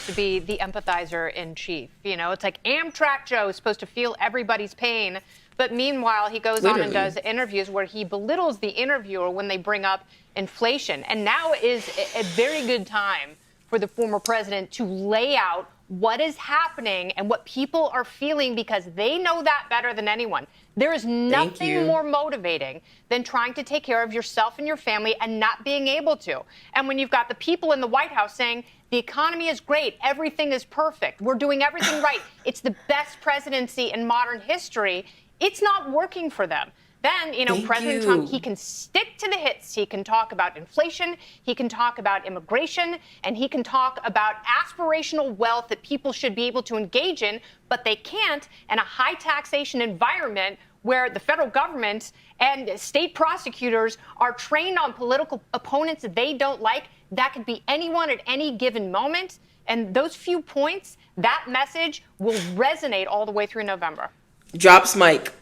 To be the empathizer in chief. You know, it's like Amtrak Joe is supposed to feel everybody's pain. But meanwhile, he goes on and does interviews where he belittles the interviewer when they bring up inflation. And now is a very good time for the former president to lay out what is happening and what people are feeling, because they know that better than anyone. There is nothing more motivating than trying to take care of yourself and your family and not being able to. And when you've got the people in the White House saying the economy is great, everything is perfect, we're doing everything right, it's the best presidency in modern history, it's not working for them. Then, you know, President Trump, he can stick to the hits. He can talk about inflation, he can talk about immigration, and he can talk about aspirational wealth that people should be able to engage in, but they can't in a high taxation environment where the federal government and state prosecutors are trained on political opponents that they don't like. That could be anyone at any given moment. And those few points, that message will resonate all the way through November. Drops mic.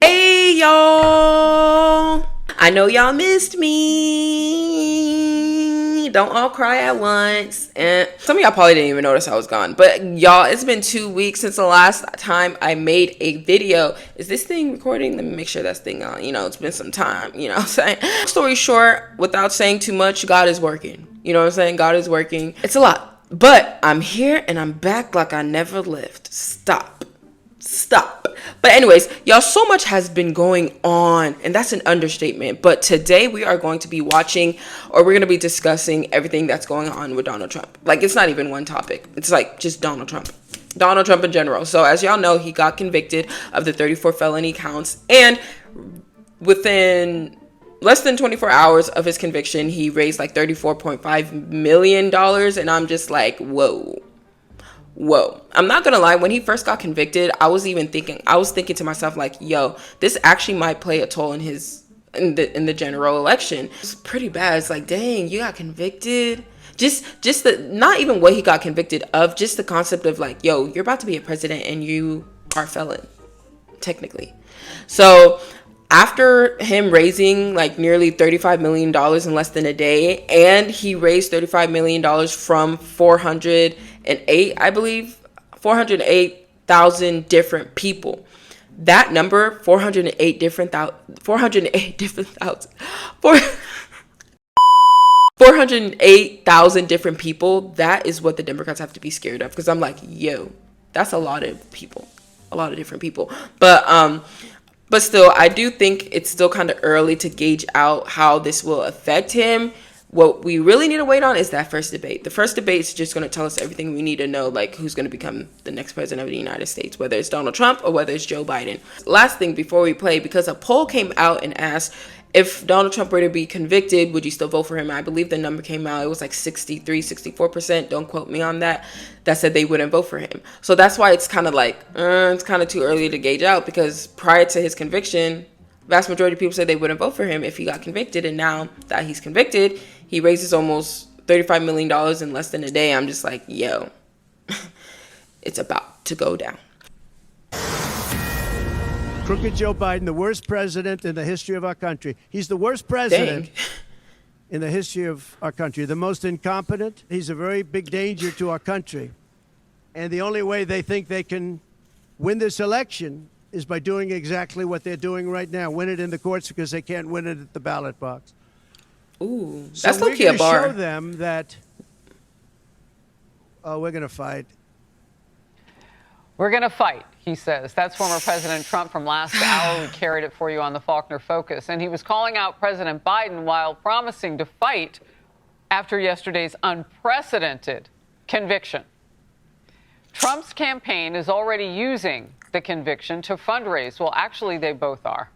Hey y'all, I know y'all missed me. Don't all cry at once. And some of y'all probably didn't even notice I was gone, but y'all, it's been 2 weeks since the last time I made a video. Is this thing recording? Let me make sure that's thing on. You know, it's been some time, you know what I'm saying? Story short, without saying too much, God is working. You know what I'm saying? God is working. It's a lot. But I'm here and I'm back like I never left. Stop. But anyways, y'all, so much has been going on, and that's an understatement. But today we are going to be watching, or we're going to be discussing everything that's going on with Donald Trump. Like, it's not even one topic. It's like just Donald Trump in general. So as y'all know, he got convicted of the 34 felony counts, and within less than 24 hours of his conviction, he raised like $34.5 million. And I'm just like, whoa. I'm not gonna lie, when he first got convicted, I was thinking to myself, like, yo, this actually might play a toll in the general election. It's pretty bad. It's like, dang, you got convicted. Just the, not even what he got convicted of, just the concept of like, yo, you're about to be a president and you are a felon, technically. So after him raising like nearly $35 million in less than a day, and he raised $35 million from 408,000 different people. That number, 408,000 different people, that is what the Democrats have to be scared of. Because I'm like, yo, that's a lot of people, a lot of different people. But still, I do think it's still kind of early to gauge out how this will affect him. What we really need to wait on is that first debate. The first debate is just going to tell us everything we need to know, like who's going to become the next president of the United States, whether it's Donald Trump or whether it's Joe Biden. Last thing before we play, because a poll came out and asked, if Donald Trump were to be convicted, would you still vote for him? I believe the number came out, it was like 64%, don't quote me on that said they wouldn't vote for him. So that's why it's kind of like, it's kind of too early to gauge out, because prior to his conviction, vast majority of people said they wouldn't vote for him if he got convicted. And now that he's convicted, he raises almost $35 million in less than a day. I'm just like, yo, it's about to go down. Crooked Joe Biden, the worst president in the history of our country. He's the worst president in the history of our country. The most incompetent. He's a very big danger to our country. And the only way they think they can win this election is by doing exactly what they're doing right now. Win it in the courts because they can't win it at the ballot box. Ooh, so that's low-key a bar. Show them that, we're going to fight. We're going to fight, he says. That's former President Trump from last hour. We carried it for you on the Faulkner Focus. And he was calling out President Biden while promising to fight after yesterday's unprecedented conviction. Trump's campaign is already using the conviction to fundraise. Well, actually, they both are.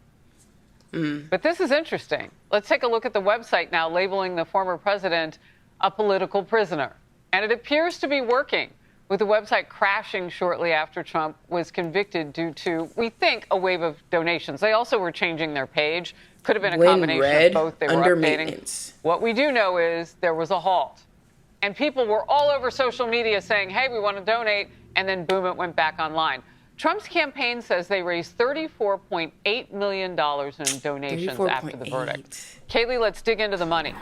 But this is interesting. Let's take a look at the website now, labeling the former president a political prisoner. And it appears to be working, with the website crashing shortly after Trump was convicted due to, we think, a wave of donations. They also were changing their page. Could have been a combination of both. They were updating. What we do know is there was a halt. And people were all over social media saying, hey, we want to donate. And then boom, it went back online. Trump's campaign says they raised $34.8 million in donations after the verdict. Kaylee, let's dig into the money.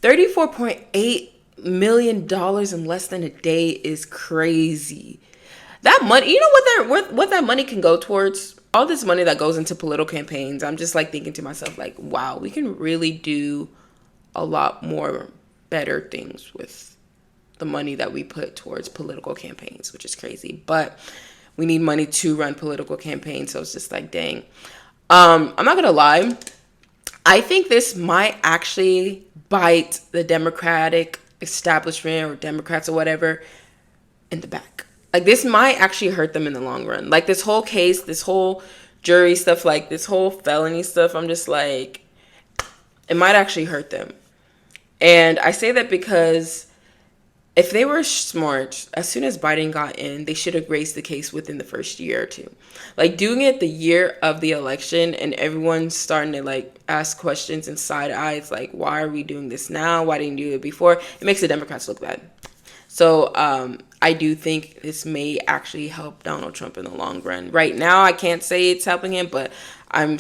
$34.8 million in less than a day is crazy. That money, you know what that money can go towards? All this money that goes into political campaigns. I'm just like thinking to myself, like, wow, we can really do a lot more better things with the money that we put towards political campaigns, which is crazy. But we need money to run political campaigns, so it's just like, dang. I'm not gonna lie. I think this might actually bite the Democratic establishment or Democrats or whatever in the back. Like, this might actually hurt them in the long run. Like, this whole case, this whole jury stuff, like this whole felony stuff, I'm just like, it might actually hurt them. And I say that because if they were smart, as soon as Biden got in, they should have raised the case within the first year or two. Like, doing it the year of the election and everyone's starting to, like, ask questions and side eyes, like, why are we doing this now? Why didn't you do it before? It makes the Democrats look bad. So I do think this may actually help Donald Trump in the long run. Right now, I can't say it's helping him, but I'm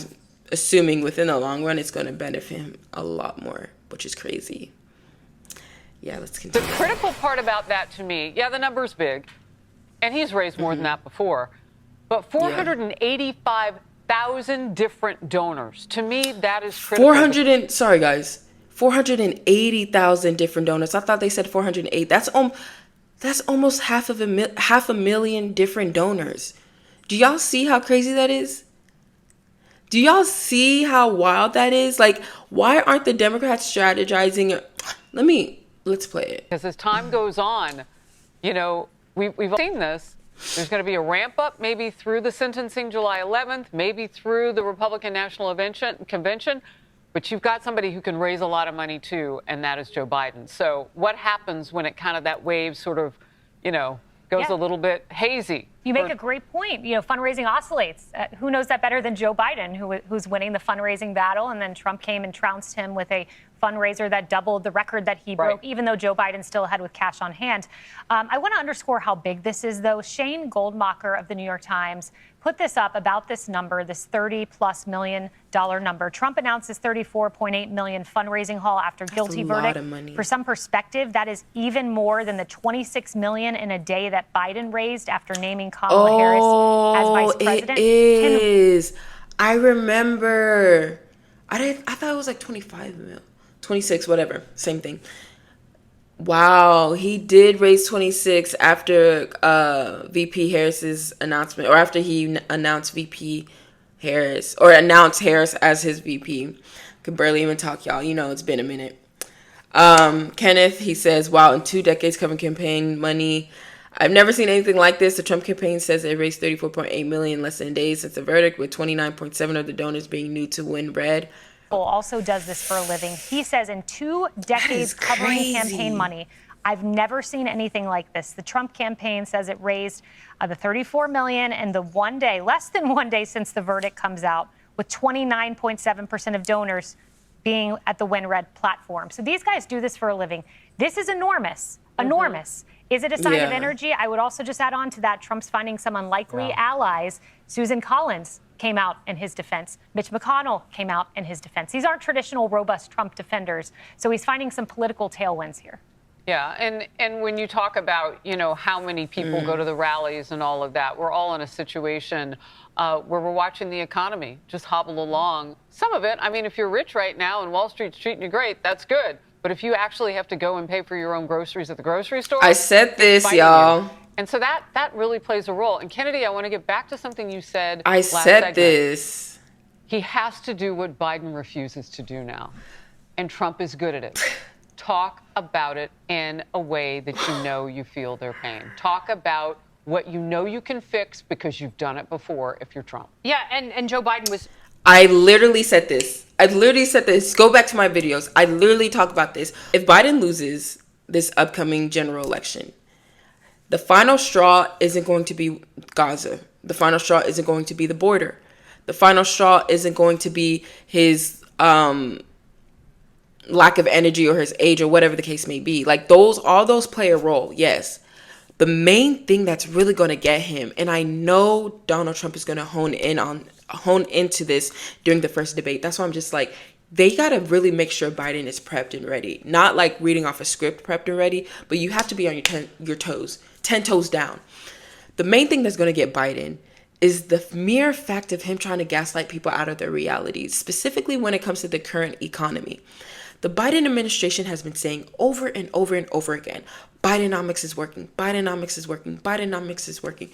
assuming within the long run, it's going to benefit him a lot more, which is crazy. Yeah, let's continue. The critical part about that to me, yeah, the number's big, and he's raised more than that before, but 485,000 different donors. To me, that is critical. 480,000 different donors. I thought they said 408. That's almost half a million different donors. Do y'all see how crazy that is? Do y'all see how wild that is? Like, why aren't the Democrats strategizing? Let's play it. Because as time goes on, you know, we've seen this. There's going to be a ramp up maybe through the sentencing July 11th, maybe through the Republican National Convention. But you've got somebody who can raise a lot of money, too, and that is Joe Biden. So what happens when it kind of that wave sort of, you know, goes a little bit hazy? You make a great point. You know, fundraising oscillates. Who knows that better than Joe Biden, who's winning the fundraising battle? And then Trump came and trounced him with a fundraiser that doubled the record that he broke, even though Joe Biden still ahead with cash on hand. I want to underscore how big this is, though. Shane Goldmacher of the New York Times put this up about this number, this $30+ million number. Trump announced his $34.8 million fundraising haul after guilty verdict. For some perspective, that is even more than the $26 million in a day that Biden raised after naming Kamala Harris as vice president. It is. I remember. I thought it was like 25 mil. 26, whatever. Same thing. Wow, he did raise 26 after VP Harris's announcement, or after he announced VP Harris, or announced Harris as his VP. Could barely even talk, y'all. You know, it's been a minute. Kenneth, he says, wow, in 2 decades covering campaign money, I've never seen anything like this. The Trump campaign says it raised $34.8 million in less than days since the verdict, with 29.7 of the donors being new to win red. Also does this for a living. He says in 2 decades covering campaign money, I've never seen anything like this. The Trump campaign says it raised the $34 million in the 1 day, less than 1 day since the verdict comes out, with 29.7% of donors being at the Win Red platform. So these guys do this for a living. This is enormous, enormous. Is it a sign of energy? I would also just add on to that, Trump's finding some unlikely allies. Susan Collins came out in his defense. Mitch McConnell came out in his defense. These aren't traditional robust Trump defenders. So he's finding some political tailwinds here. Yeah, and when you talk about, you know, how many people go to the rallies and all of that, we're all in a situation where we're watching the economy just hobble along. Some of it, I mean, if you're rich right now and Wall Street's treating you great, that's good. But if you actually have to go and pay for your own groceries at the grocery store, I said this, y'all. And so that really plays a role. And Kennedy, I want to get back to something you said. I said this. He has to do what Biden refuses to do now. And Trump is good at it. Talk about it in a way that you know you feel their pain. Talk about what you know you can fix because you've done it before if you're Trump. Yeah, and Joe Biden was... I literally said this. Go back to my videos. I literally talk about this. If Biden loses this upcoming general election, the final straw isn't going to be Gaza. The final straw isn't going to be the border. The final straw isn't going to be his lack of energy or his age or whatever the case may be. Like all those play a role, yes. The main thing that's really going to get him, and I know Donald Trump is going to hone into this during the first debate. That's why I'm just like, they got to really make sure Biden is prepped and ready. Not like reading off a script, prepped and ready, but you have to be on your toes, 10 toes down. The main thing that's going to get Biden is the mere fact of him trying to gaslight people out of their realities, specifically when it comes to the current economy. The Biden administration has been saying over and over and over again, Bidenomics is working, Bidenomics is working, Bidenomics is working.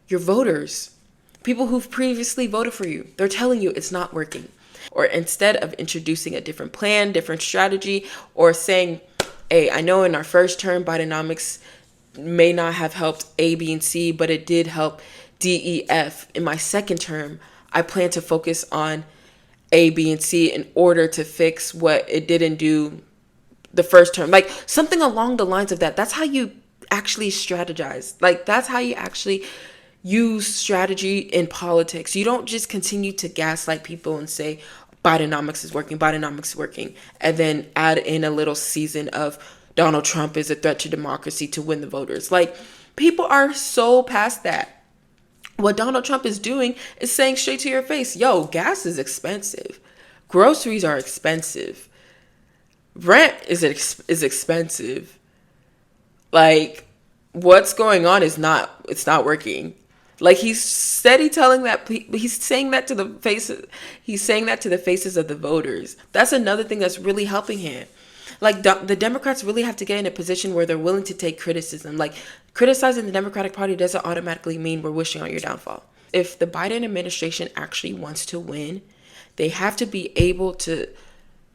Your voters, people who've previously voted for you, they're telling you it's not working. Or instead of introducing a different plan, different strategy, or saying, hey, I know in our first term, Bidenomics may not have helped A, B, and C, but it did help D, E, F. In my second term, I plan to focus on A, B, and C in order to fix what it didn't do the first term. Like something along the lines of that. That's how you actually strategize. Like that's how you actually use strategy in politics. You don't just continue to gaslight people and say Bidenomics is working, Bidenomics is working, and then add in a little season of Donald Trump is a threat to democracy to win the voters. Like people are so past that. What Donald Trump is doing is saying straight to your face, yo, gas is expensive. Groceries are expensive. Rent is expensive. Like, what's going on it's not working. Like he's steady telling that, he's saying that to the faces of the voters. That's another thing that's really helping him. Like the Democrats really have to get in a position where they're willing to take criticism. Like criticizing the Democratic Party doesn't automatically mean we're wishing on your downfall. If the Biden administration actually wants to win, they have to be able to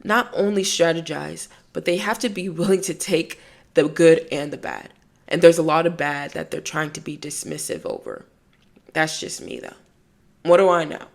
not only strategize, but they have to be willing to take the good and the bad. And there's a lot of bad that they're trying to be dismissive over. That's just me though. What do I know?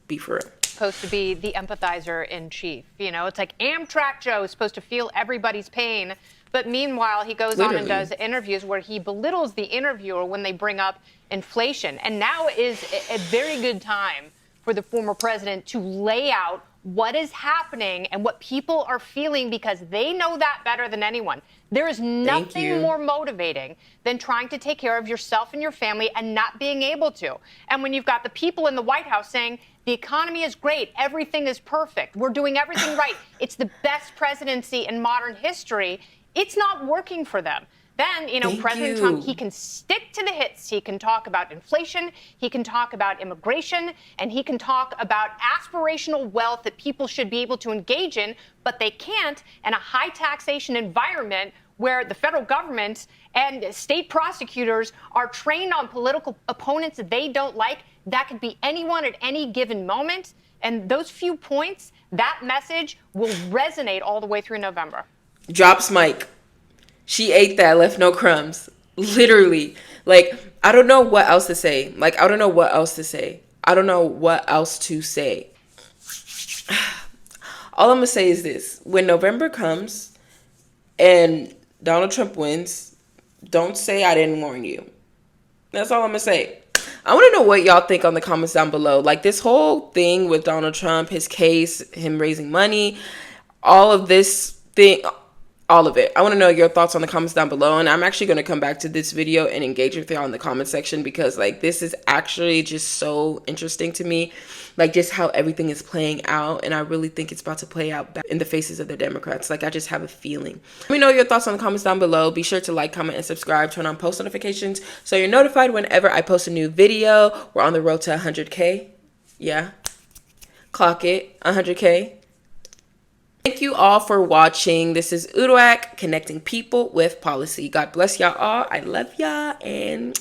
Be for real. Supposed to be the empathizer in chief. You know, it's like Amtrak Joe is supposed to feel everybody's pain. But meanwhile, he goes on and does interviews where he belittles the interviewer when they bring up inflation. And now is a very good time for the former president to lay out what is happening and what people are feeling, because they know that better than anyone. There is nothing more motivating than trying to take care of yourself and your family and not being able to. And when you've got the people in the White House saying the economy is great, everything is perfect, we're doing everything right, it's the best presidency in modern history, it's not working for them. Then, President Trump, he can stick to the hits. He can talk about inflation, he can talk about immigration, and he can talk about aspirational wealth that people should be able to engage in, but they can't in a high taxation environment where the federal government and state prosecutors are trained on political opponents that they don't like. That could be anyone at any given moment. And those few points, that message will resonate all the way through November. Drops mic. She ate that, left no crumbs. Literally. Like, I don't know what else to say. I don't know what else to say. All I'm going to say is this. When November comes and Donald Trump wins, don't say I didn't warn you. That's all I'm going to say. I want to know what y'all think on the comments down below. Like, this whole thing with Donald Trump, his case, him raising money, all of this thing, all of it. I want to know your thoughts on the comments down below. And I'm actually going to come back to this video and engage with y'all in the comment section, because this is actually just so interesting to me. Just how everything is playing out. And I really think it's about to play out in the faces of the Democrats. I just have a feeling. Let me know your thoughts on the comments down below. Be sure to like, comment, and subscribe. Turn on post notifications so you're notified whenever I post a new video. We're on the road to 100K. Yeah. Clock it. 100K. Thank you all for watching. This is Uduak, connecting people with policy. God bless y'all all. I love y'all, and